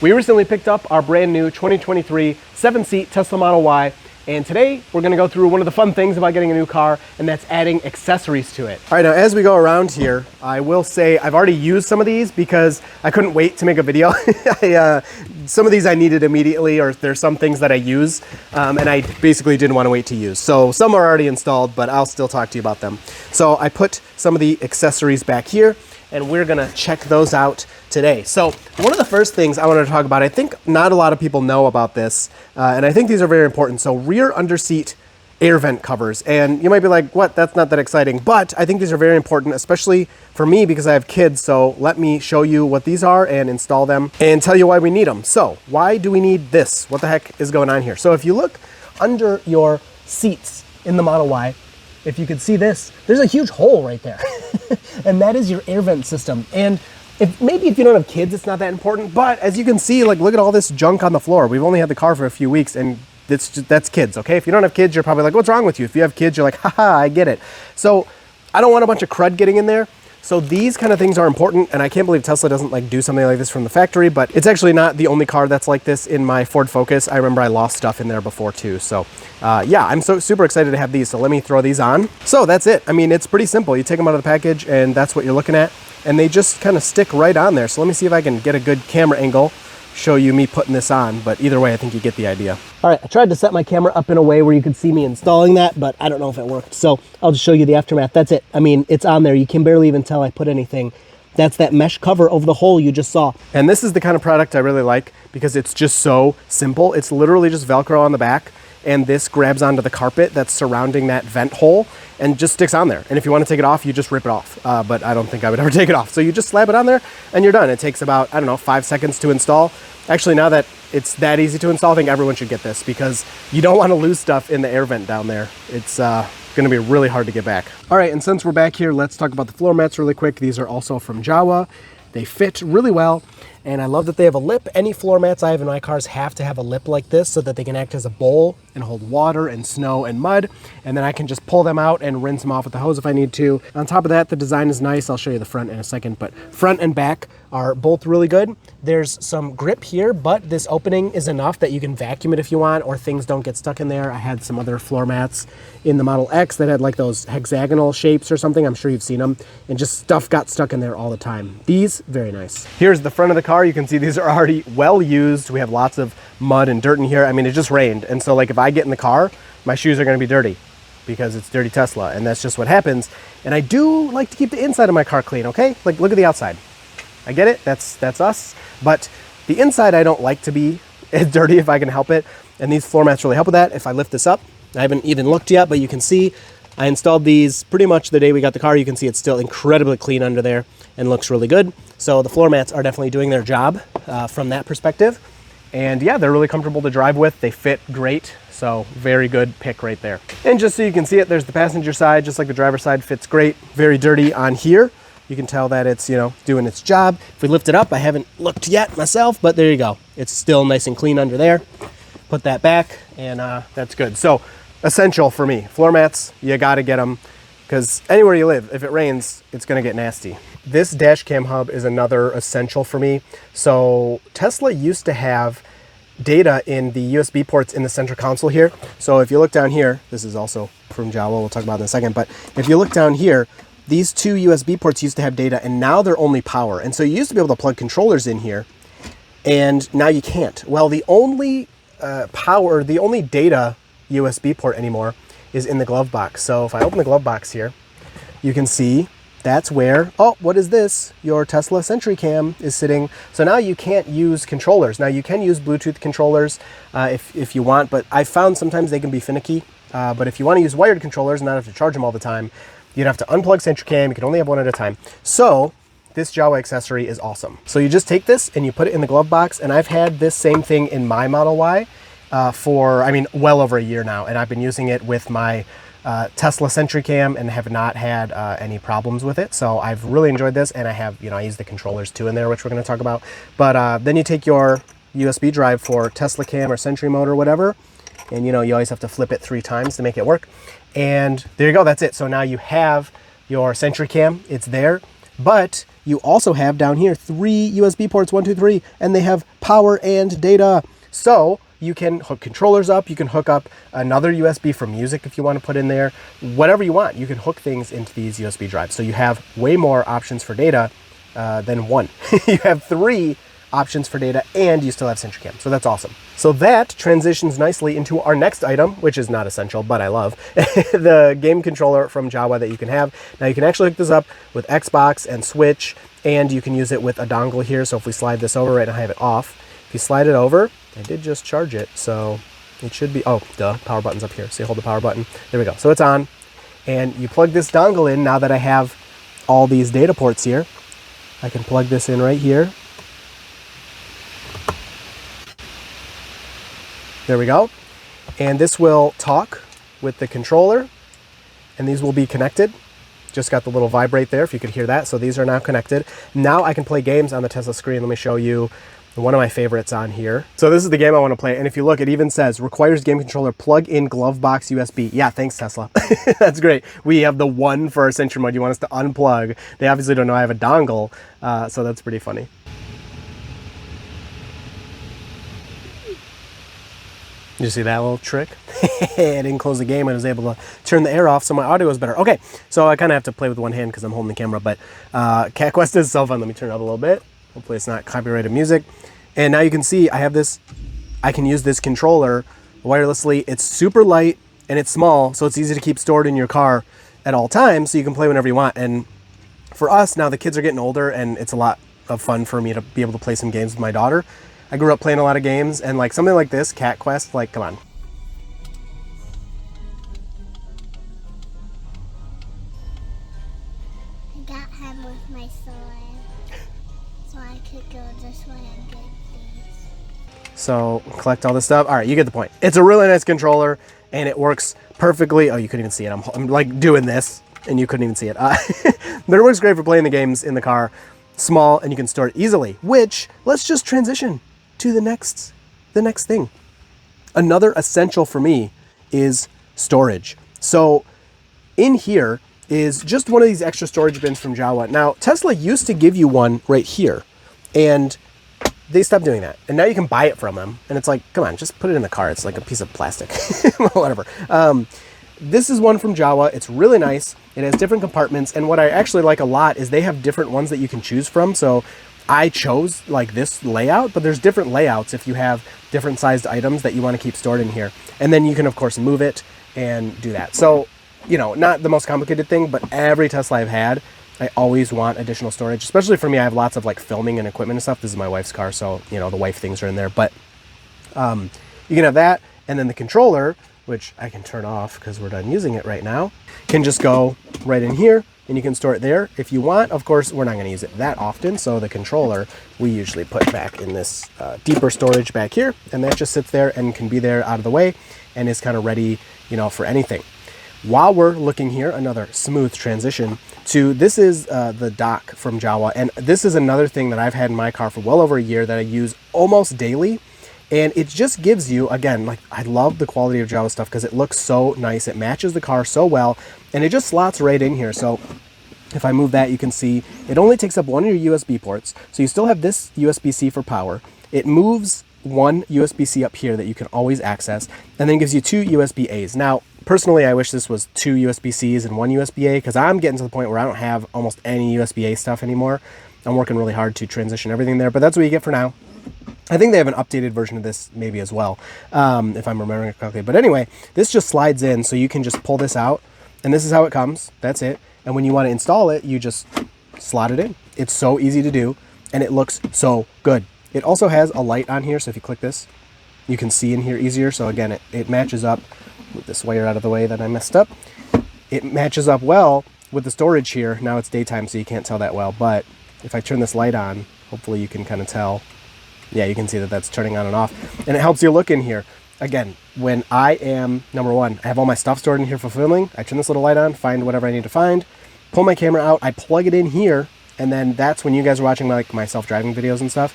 We recently picked up our brand new 2023 7-seat Tesla Model Y, and today we're gonna go through one of the fun things about getting a new car, and that's adding accessories to it. All right, now as we go around here, I will say I've already used some of these because I couldn't wait to make a video. Some of these I needed immediately, or there's some things that I use, and I basically didn't want to wait to use. So some are already installed, but I'll still talk to you about them. So I put some of the accessories back here, and we're gonna check those out today. So one of the first things I wanted to talk about, I think not a lot of people know about this, and I think these are very important. So rear underseat air vent covers. And you might be like, what, that's not that exciting. But I think these are very important, especially for me because I have kids. So let me show you what these are and install them and tell you why we need them. So why do we need this? What the heck is going on here? So if you look under your seats in the Model Y, if you could see this, there's a huge hole right there. And that is your air vent system. And maybe if you don't have kids, it's not that important. But as you can see, like, look at all this junk on the floor. We've only had the car for a few weeks, and that's kids, okay? If you don't have kids, you're probably like, what's wrong with you? If you have kids, you're like, haha, I get it. So I don't want a bunch of crud getting in there. So these kind of things are important, and I can't believe Tesla doesn't like do something like this from the factory, but it's actually not the only car that's like this in my Ford Focus. I remember I lost stuff in there before too. So yeah, I'm so super excited to have these. So let me throw these on. So that's it. I mean, it's pretty simple. You take them out of the package and that's what you're looking at, and they just kind of stick right on there. So let me see if I can get a good camera angle, show you me putting this on, but either way, I think you get the idea. All right, I tried to set my camera up in a way where you could see me installing that, but I don't know if it worked. So I'll just show you the aftermath. That's it. I mean, it's on there. You can barely even tell I put anything. That's that mesh cover over the hole you just saw. And this is the kind of product I really like because it's just so simple. It's literally just Velcro on the back, and this grabs onto the carpet that's surrounding that vent hole and just sticks on there. And if you want to take it off, you just rip it off. But I don't think I would ever take it off. So you just slap it on there and you're done. It takes about, I don't know, 5 seconds to install. Actually, now that it's that easy to install, I think everyone should get this because you don't want to lose stuff in the air vent down there. It's going to be really hard to get back. All right, and since we're back here, let's talk about the floor mats really quick. These are also from Jowua. They fit really well, and I love that they have a lip. Any floor mats I have in my cars have to have a lip like this so that they can act as a bowl and hold water and snow and mud, and then I can just pull them out and rinse them off with the hose if I need to. On top of that, the design is nice. I'll show you the front in a second, but front and back are both really good. There's some grip here, but this opening is enough that you can vacuum it if you want, or things don't get stuck in there. I had some other floor mats in the Model X that had like those hexagonal shapes or something. I'm sure you've seen them, and just stuff got stuck in there all the time. These, very nice. Here's the front of the car. You can see these are already well used. We have lots of mud and dirt in here. I mean, it just rained, and so like if I get in the car, my shoes are gonna be dirty because it's dirty Tesla, and that's just what happens. And I do like to keep the inside of my car clean, okay? Like, look at the outside. I get it, that's us, but the inside I don't like to be as dirty if I can help it, and these floor mats really help with that. If I lift this up, I haven't even looked yet, but you can see I installed these pretty much the day we got the car. You can see it's still incredibly clean under there and looks really good. So the floor mats are definitely doing their job from that perspective. And yeah, they're really comfortable to drive with. They fit great. So very good pick right there. And just so you can see it, there's the passenger side, just like the driver's side, fits great. Very dirty on here. You can tell that it's, you know, doing its job. If we lift it up, I haven't looked yet myself, but there you go. It's still nice and clean under there. Put that back, and that's good. So essential for me. Floor mats, you gotta get them, because anywhere you live, if it rains, it's gonna get nasty. This dash cam hub is another essential for me. So Tesla used to have data in the USB ports in the center console here. So if you look down here, this is also from Jowua, we'll talk about it in a second, but if you look down here, these two USB ports used to have data, and now they're only power. And so you used to be able to plug controllers in here, and now you can't. Well, the only the only data USB port anymore is in the glove box. So if I open the glove box here, you can see that's where, oh, what is this? Your Tesla Sentry Cam is sitting. So now you can't use controllers. Now you can use Bluetooth controllers if you want, but I found sometimes they can be finicky. But if you want to use wired controllers and not have to charge them all the time, you'd have to unplug Sentry Cam. You can only have one at a time. So this Jowua accessory is awesome. So you just take this and you put it in the glove box, and I've had this same thing in my Model Y for, I mean, well over a year now, and I've been using it with my Tesla Sentry Cam and have not had any problems with it. So I've really enjoyed this, and I have, you know, I use the controllers too in there, which we're going to talk about. But then you take your USB drive for Tesla Cam or Sentry Mode or whatever, and you know, you always have to flip it 3 times to make it work. And there you go, that's it. So now you have your Sentry Cam, it's there. But you also have down here 3 USB ports, 1, 2, 3, and they have power and data. So you can hook controllers up. You can hook up another USB for music if you want to put in there. Whatever you want, you can hook things into these USB drives. So you have way more options for data than 1. You have 3 options for data, and you still have SensorCam. So that's awesome. So that transitions nicely into our next item, which is not essential, but I love, the game controller from Jowua that you can have. Now you can actually hook this up with Xbox and Switch, and you can use it with a dongle here. So if we slide this over, right now I have it off. If you slide it over, I did just charge it, so it should be, oh, duh, power button's up here. So you hold the power button, there we go. So it's on, and you plug this dongle in. Now that I have all these data ports here, I can plug this in right here. There we go. And this will talk with the controller, and these will be connected. Just got the little vibrate there, if you could hear that. So these are now connected. Now I can play games on the Tesla screen. Let me show you one of my favorites on here. So this is the game I want to play. And if you look, it even says, requires game controller, plug in glove box USB. Yeah, thanks, Tesla. That's great. We have the one for our Sentry mode. You want us to unplug. They obviously don't know I have a dongle. So that's pretty funny. Did you see that little trick? I didn't close the game and I was able to turn the air off so my audio was better. Okay, so I kind of have to play with one hand because I'm holding the camera, but Cat Quest is so fun. Let me turn it up a little bit. Hopefully it's not copyrighted music. And now you can see I have this, I can use this controller wirelessly. It's super light and it's small, so it's easy to keep stored in your car at all times, so you can play whenever you want. And for us, now the kids are getting older and it's a lot of fun for me to be able to play some games with my daughter. I grew up playing a lot of games, and like something like this, Cat Quest, like, come on. I got him with my sword, so I could go this way and get these. So, collect all this stuff. All right, you get the point. It's a really nice controller, and it works perfectly. Oh, you couldn't even see it. I'm like doing this, and you couldn't even see it. But it works great for playing the games in the car. Small, and you can store it easily, which, let's just transition to the next thing. Another essential for me is storage. So in here is just one of these extra storage bins from Jowua. Now, Tesla used to give you one right here, and they stopped doing that. And now you can buy it from them. And it's like, come on, just put it in the car. It's like a piece of plastic, whatever. This is one from Jowua. It's really nice. It has different compartments. And what I actually like a lot is they have different ones that you can choose from. So I chose like this layout, but there's different layouts if you have different sized items that you want to keep stored in here. And then you can, of course, move it and do that. So, you know, not the most complicated thing, but every Tesla I've had, I always want additional storage, especially for me. I have lots of like filming and equipment and stuff. This is my wife's car, so, you know, the wife things are in there. But you can have that, and then the controller, which I can turn off because we're done using it right now, can just go right in here. And you can store it there if you want. Of course, we're not going to use it that often, so the controller we usually put back in this deeper storage back here, and that just sits there and can be there out of the way and is kind of ready, you know, for anything. While we're looking here, another smooth transition to, this is the dock from Jowua, and this is another thing that I've had in my car for well over a year that I use almost daily. And it just gives you, again, like, I love the quality of Jowua stuff because it looks so nice. It matches the car so well, and it just slots right in here. So if I move that, you can see it only takes up one of your USB ports. So you still have this USB-C for power. It moves one USB-C up here that you can always access, and then gives you 2 USB-As. Now, personally, I wish this was 2 USB-Cs and 1 USB-A because I'm getting to the point where I don't have almost any USB-A stuff anymore. I'm working really hard to transition everything there, but that's what you get for now. I think they have an updated version of this maybe as well, if I'm remembering it correctly. But anyway, this just slides in, so you can just pull this out, and this is how it comes. That's it. And when you want to install it, you just slot it in. It's so easy to do, and it looks so good. It also has a light on here, so if you click this, you can see in here easier. So again, it matches up with this wire out of the way that I messed up. It matches up well with the storage here. Now it's daytime, so you can't tell that well, but if I turn this light on, hopefully you can kind of tell. Yeah, you can see that that's turning on and off, and it helps you look in here. Again, when I am, number one, I have all my stuff stored in here for filming. I turn this little light on, find whatever I need to find, pull my camera out, I plug it in here, and then that's when you guys are watching my self-driving videos and stuff.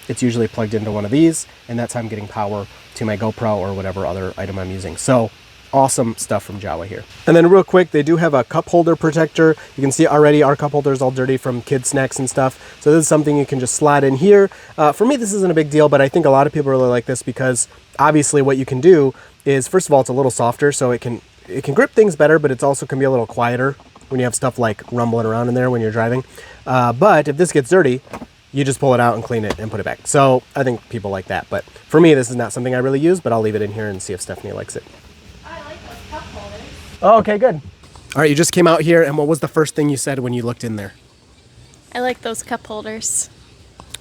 It's usually plugged into one of these, and that's how I'm getting power to my GoPro or whatever other item I'm using. So awesome stuff from Jowua here. And then real quick, they do have a cup holder protector. You can see already our cup holder is all dirty from kid snacks and stuff. So this is something you can just slide in here. For me, this isn't a big deal, but I think a lot of people really like this because obviously what you can do is, first of all, it's a little softer, so it can grip things better, but it's also can be a little quieter when you have stuff like rumbling around in there when you're driving. But if this gets dirty, you just pull it out and clean it and put it back. So I think people like that. But for me, this is not something I really use, but I'll leave it in here and see if Stephanie likes it. I like those cup holders. Oh, okay, good. All right, you just came out here, and what was the first thing you said when you looked in there? I like those cup holders.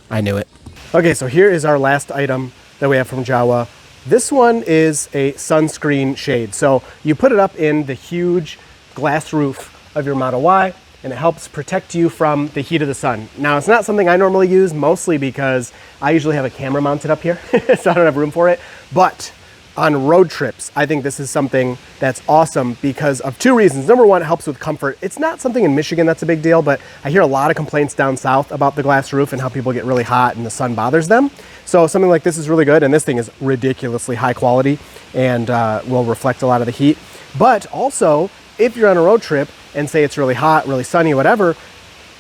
I knew it. Okay, so here is our last item that we have from Jowua. This one is a sunscreen shade. So you put it up in the huge glass roof of your Model Y, and it helps protect you from the heat of the sun. Now, it's not something I normally use, mostly because I usually have a camera mounted up here, so I don't have room for it. But on road trips, I think this is something that's awesome because of two reasons. Number one, it helps with comfort. It's not something in Michigan that's a big deal, but I hear a lot of complaints down south about the glass roof and how people get really hot and the sun bothers them. So something like this is really good, and this thing is ridiculously high quality and will reflect a lot of the heat. But also, if you're on a road trip and say it's really hot, really sunny, whatever,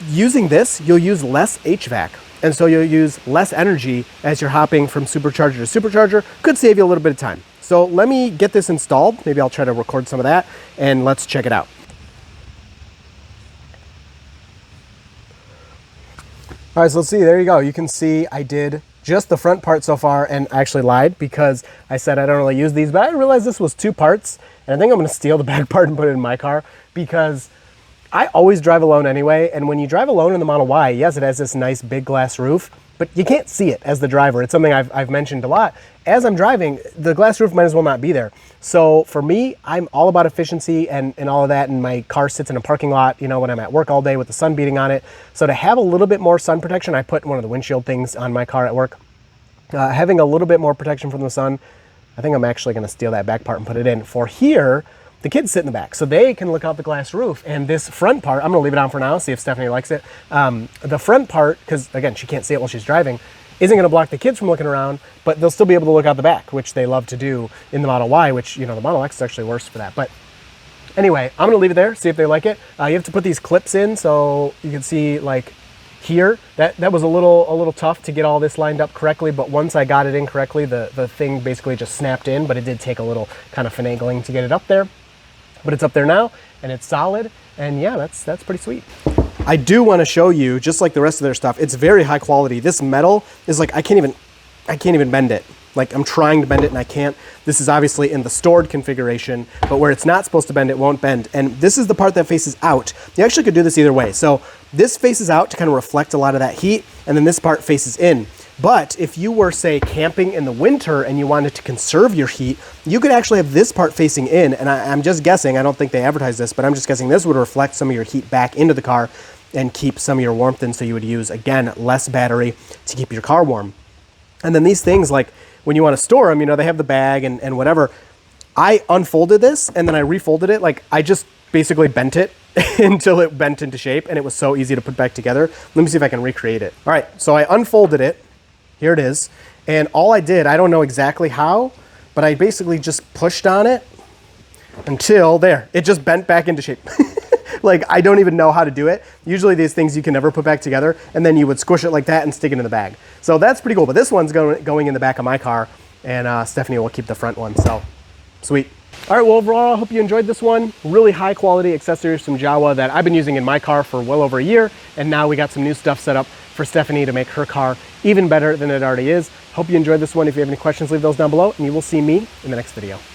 using this, you'll use less HVAC. And so you'll use less energy as you're hopping from supercharger to supercharger. Could save you a little bit of time. So let me get this installed. Maybe I'll try to record some of that and let's check it out. All right, so let's see, there you go. You can see I did just the front part so far, and I actually lied because I said I don't really use these, but I realized this was two parts, and I think I'm gonna steal the back part and put it in my car because I always drive alone anyway, and when you drive alone in the Model Y, yes, it has this nice big glass roof, but you can't see it as the driver. It's something I've mentioned a lot. As I'm driving, the glass roof might as well not be there. So for me, I'm all about efficiency and all of that, and my car sits in a parking lot, you know, when I'm at work all day with the sun beating on it. So to have a little bit more sun protection, I put one of the windshield things on my car at work. Having a little bit more protection from the sun, I think I'm actually gonna steal that back part and put it in. For here, the kids sit in the back, so they can look out the glass roof. And this front part, I'm gonna leave it on for now, see if Stephanie likes it. The front part, because again, she can't see it while she's driving, isn't gonna block the kids from looking around, but they'll still be able to look out the back, which they love to do in the Model Y, which, you know, the Model X is actually worse for that. But anyway, I'm gonna leave it there, see if they like it. You have to put these clips in so you can see like here, that was a little tough to get all this lined up correctly, but once I got it in correctly, the thing basically just snapped in, but it did take a little kind of finagling to get it up there. But it's up there now, and it's solid, and yeah, that's pretty sweet. I do want to show you, just like the rest of their stuff, it's very high quality. This metal is like, I can't even bend it. Like, I'm trying to bend it and I can't. This is obviously in the stored configuration, but where it's not supposed to bend, it won't bend. And this is the part that faces out. You actually could do this either way. So this faces out to kind of reflect a lot of that heat, and then this part faces in. But if you were, say, camping in the winter and you wanted to conserve your heat, you could actually have this part facing in. And I'm just guessing, I don't think they advertise this, but I'm just guessing this would reflect some of your heat back into the car and keep some of your warmth in, so you would use, again, less battery to keep your car warm. And then these things, like when you want to store them, you know, they have the bag and whatever. I unfolded this and then I refolded it. Like, I just basically bent it until it bent into shape, and it was so easy to put back together. Let me see if I can recreate it. All right, so I unfolded it. Here it is. And all I did, I don't know exactly how, but I basically just pushed on it until there. It just bent back into shape. Like, I don't even know how to do it. Usually these things you can never put back together, and then you would squish it like that and stick it in the bag. So that's pretty cool, but this one's going in the back of my car, and Stephanie will keep the front one, so sweet. All right, well, overall, I hope you enjoyed this one. Really high quality accessories from Jowua that I've been using in my car for well over a year, and now we got some new stuff set up for Stephanie to make her car even better than it already is. Hope you enjoyed this one. If you have any questions, leave those down below, and you will see me in the next video.